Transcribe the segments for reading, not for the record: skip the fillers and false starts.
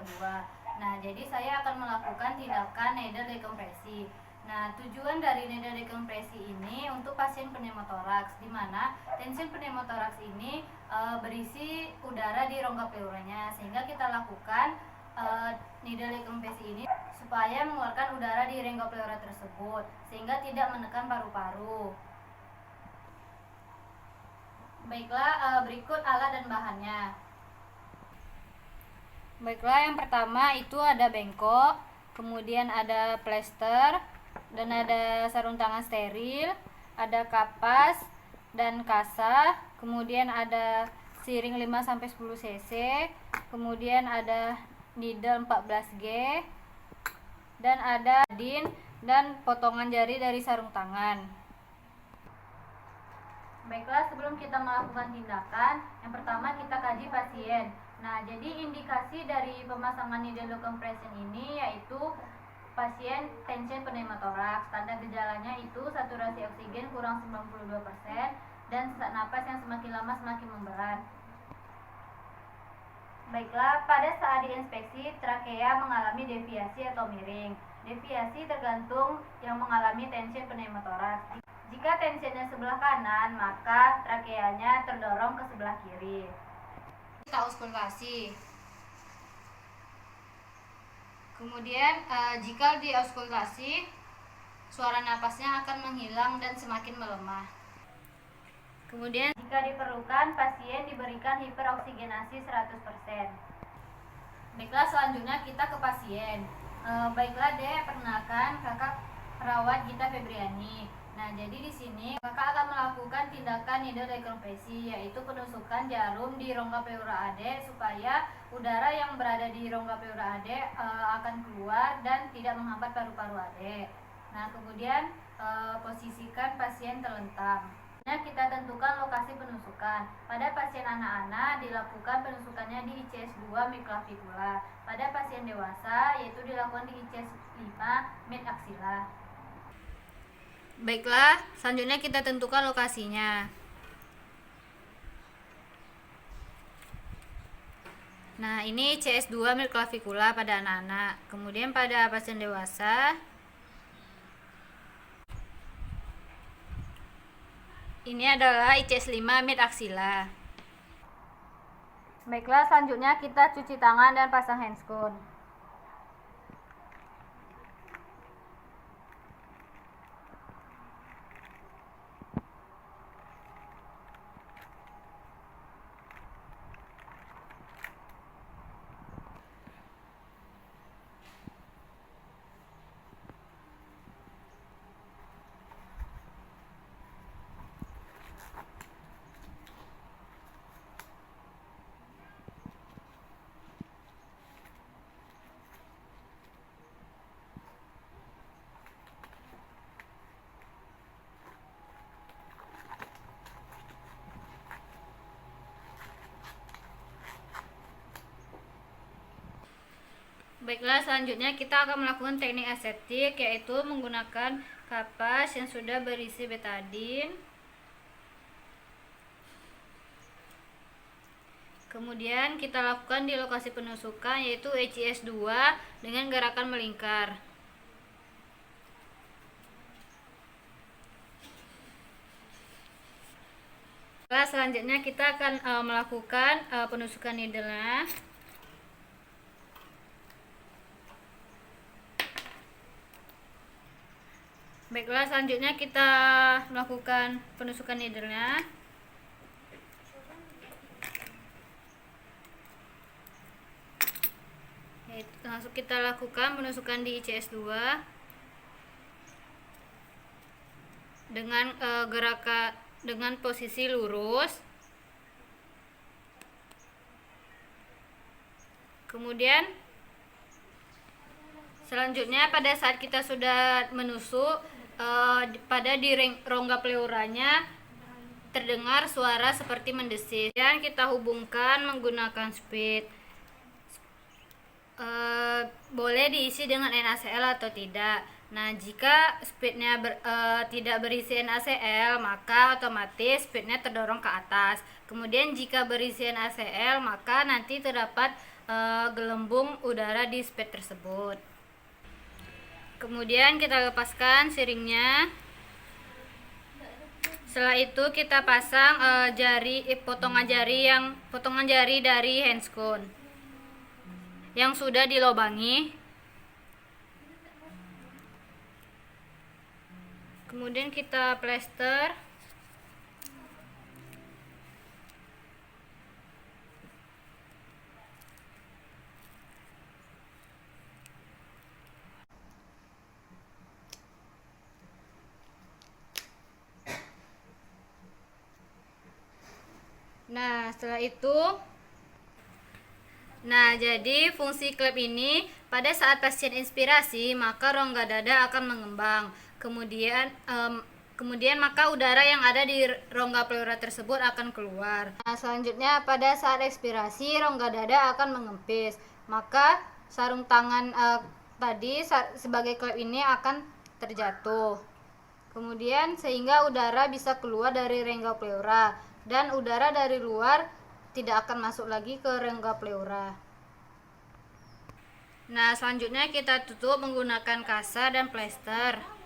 kedua. Nah, jadi saya akan melakukan tindakan needle dekompresi. Nah, tujuan dari needle dekompresi ini untuk pasien pneumotoraks, di mana tension pneumotoraks ini berisi udara di rongga pleuranya, sehingga kita lakukan needle dekompresi ini supaya mengeluarkan udara di rongga pleura tersebut, sehingga tidak menekan paru-paru. Baiklah, berikut alat dan bahannya. Baiklah, yang pertama itu ada bengkok, kemudian ada plester, dan ada sarung tangan steril, ada kapas dan kasa, kemudian ada siring 5-10 cc, kemudian ada needle 14G, dan ada din dan potongan jari dari sarung tangan. Baiklah, sebelum kita melakukan tindakan, yang pertama kita kaji pasien. Nah, jadi indikasi dari pemasangan needle decompression ini yaitu pasien tension pneumotoraks. Tanda gejalanya itu saturasi oksigen kurang 92% dan sesak napas yang semakin lama semakin memberat. Baiklah, pada saat diinspeksi, trakea mengalami deviasi atau miring. Deviasi tergantung yang mengalami tension pneumotoraks. Jika tensionnya sebelah kanan, maka trakeanya terdorong ke sebelah kiri. Kita auskultasi. Kemudian jika diauskultasi, suara napasnya akan menghilang dan semakin melemah. Kemudian jika diperlukan, pasien diberikan hiperoksigenasi 100%. Baiklah, selanjutnya kita ke pasien. Baiklah, perkenalkan kakak perawat Gita Febriani. Nah, jadi di sini kakak akan melakukan tindakan needle dekompresi, yaitu penusukan jarum di rongga pleura AD supaya udara yang berada di rongga pleura AD akan keluar dan tidak menghambat paru-paru AD. Nah, kemudian posisikan pasien terlentang. Nah, kita tentukan lokasi penusukan. Pada pasien anak-anak dilakukan penusukannya di ICS 2 midclavicular. Pada pasien dewasa yaitu dilakukan di ICS 5 mid axilla. Baiklah, selanjutnya kita tentukan lokasinya. Nah, ini CS2 midclavicular pada anak-anak. Kemudian pada pasien dewasa, ini adalah ICS 5 mid axilla. Baiklah, selanjutnya kita cuci tangan dan pasang handscoon. Baiklah, selanjutnya kita akan melakukan teknik aseptik, yaitu menggunakan kapas yang sudah berisi betadine. Kemudian kita lakukan di lokasi penusukan, yaitu ICS 2 dengan gerakan melingkar. Selanjutnya kita akan melakukan penusukan needle-nya. Baiklah, selanjutnya kita melakukan penusukan needle-nya. Langsung kita lakukan penusukan di ICS 2 dengan gerakan dengan posisi lurus. Kemudian selanjutnya pada saat kita sudah menusuk, pada di rongga pleuranya terdengar suara seperti mendesis, dan kita hubungkan menggunakan speed. Boleh diisi dengan NaCl atau tidak. Nah, jika speednya tidak berisi NaCl, maka otomatis speednya terdorong ke atas. Kemudian jika berisi NaCl, maka nanti terdapat gelembung udara di spet tersebut. Kemudian kita lepaskan siringnya. Setelah itu kita pasang potongan jari dari handscone yang sudah dilobangi. Kemudian kita plester. Jadi fungsi klep ini pada saat pasien inspirasi maka rongga dada akan mengembang. Kemudian maka udara yang ada di rongga pleura tersebut akan keluar. Selanjutnya pada saat ekspirasi rongga dada akan mengempis. Maka sarung tangan tadi sebagai klep ini akan terjatuh. Kemudian sehingga udara bisa keluar dari rongga pleura dan udara dari luar tidak akan masuk lagi ke rongga pleura. Selanjutnya kita tutup menggunakan kasa dan plester.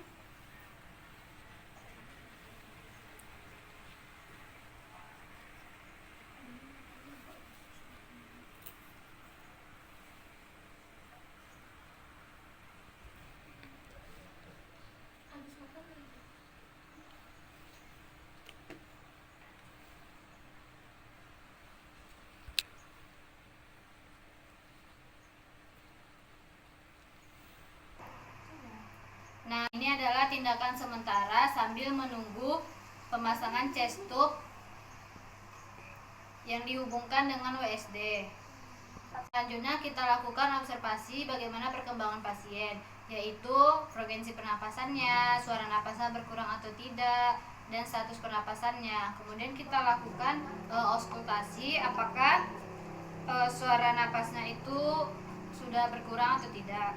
Ini adalah tindakan sementara sambil menunggu pemasangan chest tube yang dihubungkan dengan WSD. Selanjutnya kita lakukan observasi bagaimana perkembangan pasien, yaitu frekuensi pernapasannya, suara napasnya berkurang atau tidak, dan status pernapasannya. Kemudian kita lakukan auskultasi apakah suara napasnya itu sudah berkurang atau tidak.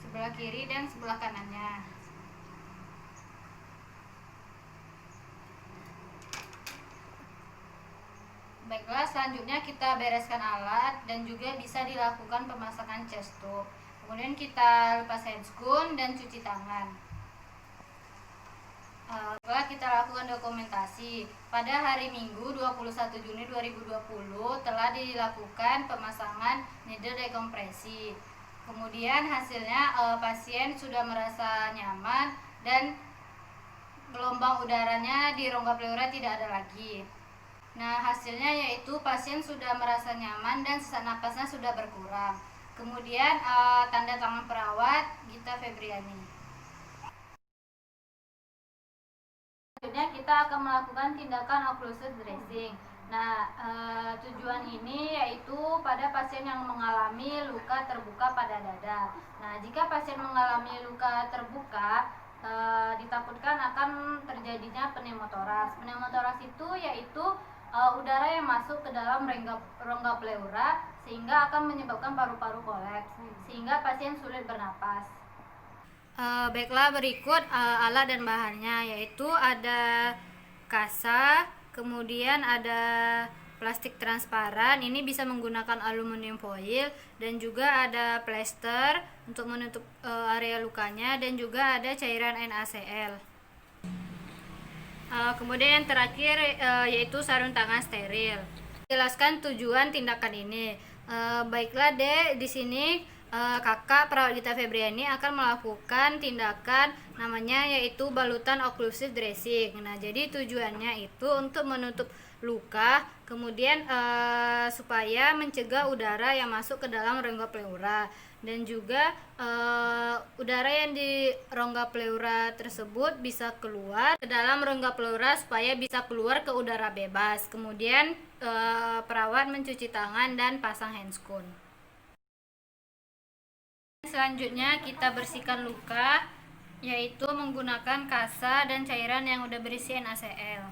Sebelah kiri dan sebelah kanannya. Baiklah, selanjutnya kita bereskan alat dan juga bisa dilakukan pemasangan chest tube. Kemudian kita lepas handscone dan cuci tangan. Setelah kita lakukan dokumentasi, pada hari Minggu 21 Juni 2020 telah dilakukan pemasangan needle dekompresi. Kemudian hasilnya pasien sudah merasa nyaman dan gelombang udaranya di rongga pleura tidak ada lagi. Hasilnya yaitu pasien sudah merasa nyaman dan sesak napasnya sudah berkurang. Kemudian tanda tangan perawat Gita Febriani. Selanjutnya kita akan melakukan tindakan occlusive dressing. Tujuan ini yaitu pada pasien yang mengalami luka terbuka pada dada. Jika pasien mengalami luka terbuka, ditakutkan akan terjadinya pneumotoraks. Pneumotoraks itu yaitu udara yang masuk ke dalam rongga pleura sehingga akan menyebabkan paru-paru kolaps, sehingga pasien sulit bernapas. Baiklah, berikut alat dan bahannya, yaitu ada kasa, kemudian ada plastik transparan, ini bisa menggunakan aluminium foil, dan juga ada plester untuk menutup area lukanya, dan juga ada cairan NaCl. Kemudian yang terakhir yaitu sarung tangan steril. Jelaskan tujuan tindakan ini. Baiklah Dek, di sini kakak perawat Gita Febriani akan melakukan tindakan namanya yaitu balutan occlusive dressing. Jadi tujuannya itu untuk menutup luka, kemudian supaya mencegah udara yang masuk ke dalam rongga pleura, dan juga udara yang di rongga pleura tersebut bisa keluar ke dalam rongga pleura supaya bisa keluar ke udara bebas. Kemudian perawat mencuci tangan dan pasang handscone. Selanjutnya kita bersihkan luka, yaitu menggunakan kasa dan cairan yang udah berisi NaCl.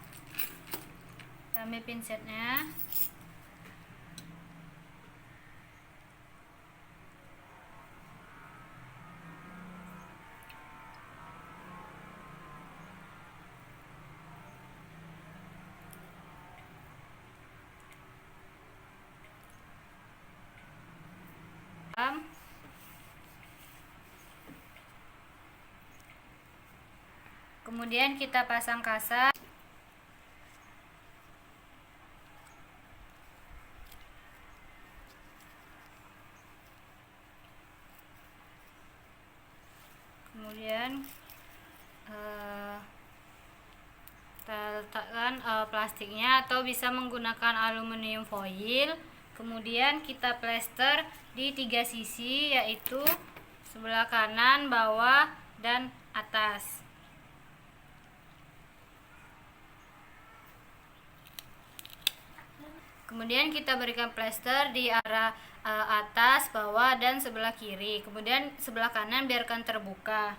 Ambil pinsetnya. Kemudian kita pasang kasa. Kemudian kita letakkan plastiknya, atau bisa menggunakan aluminium foil. Kemudian kita plester di 3 sisi, yaitu sebelah kanan, bawah, dan atas. Kemudian kita berikan plester di arah atas, bawah, dan sebelah kiri. Kemudian sebelah kanan biarkan terbuka.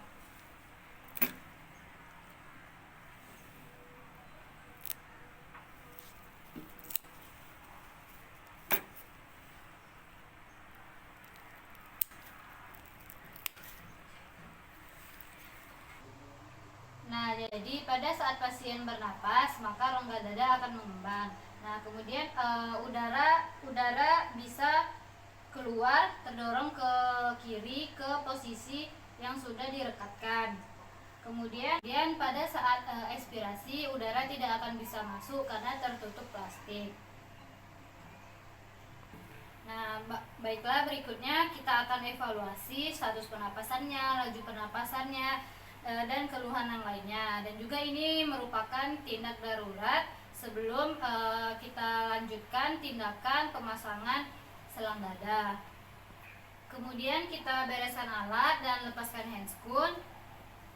Nah, jadi pada saat pasien bernapas, maka rongga dada akan mengembang. Nah, kemudian udara bisa keluar, terdorong ke kiri ke posisi yang sudah direkatkan. Kemudian pada saat ekspirasi, udara tidak akan bisa masuk karena tertutup plastik. Nah, baiklah, berikutnya kita akan evaluasi status pernapasannya, laju pernapasannya, dan keluhan yang lainnya. Dan juga ini merupakan tindak darurat sebelum kita lanjutkan tindakan pemasangan selang dada. Kemudian kita bereskan alat dan lepaskan handscoon.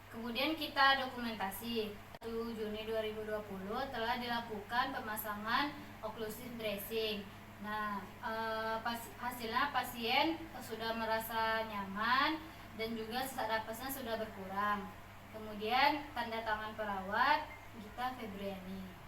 Kemudian kita dokumentasi. 1 Juni 2020 telah dilakukan pemasangan occlusive dressing. Nah, hasilnya pasien sudah merasa nyaman dan juga sesak napasnya sudah berkurang. Kemudian tanda tangan perawat Gita Febriani.